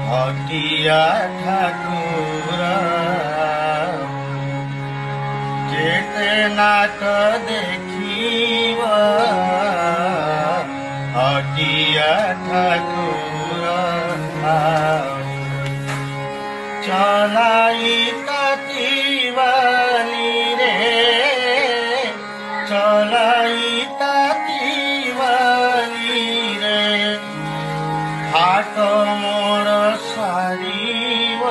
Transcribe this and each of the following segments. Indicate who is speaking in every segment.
Speaker 1: हटिया ठाकुर जेते नाट देखिब हटिया ठाकुर चलाई तातीवाली रे चलाई तातीवाली रे हाथ मोर सारीब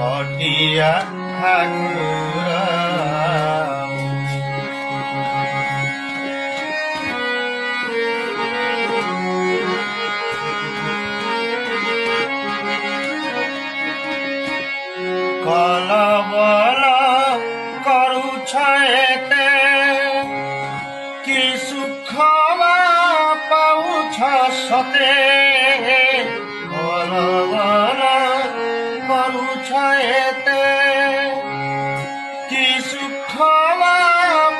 Speaker 1: हटिया ठाकुर कलबल करुछ एते कि सुख पाउछ सते कलबल करुछ एते कि सुख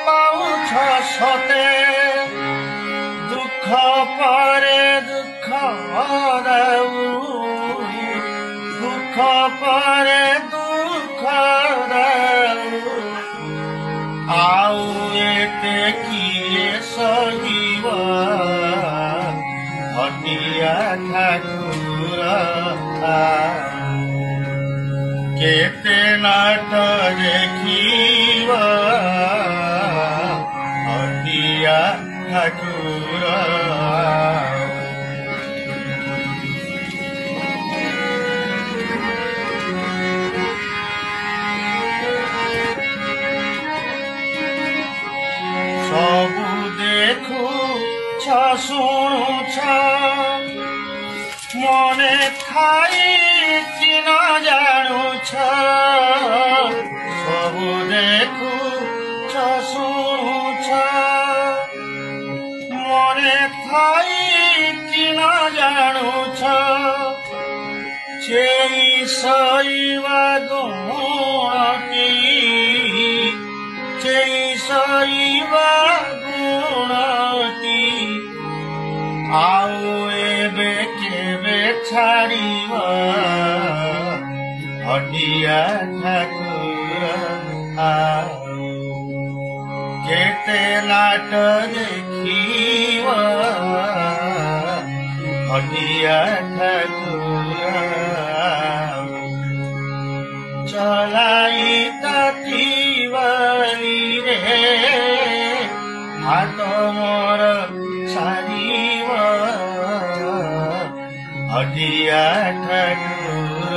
Speaker 1: पाउछ सते दुख परे दुख दऊ दुख परे आउ एते किए सहिब हटिया ठाकुर केते नाट देखिब हटिया ठाकुर सबु देखु शुणुछ मने खाई कि न जानुछ सबु देखु शुणुछ मने खाई कि न जानुछ चेई सईवा गुणती चेई सईवा गुणती आउ एबे केबे छाड़िब हटिया ठाकुर केते नाट देखिब हटिया ठाकुर चलाई तातीवाली रे हाथ मोर सारीब हटिया ठाकुर।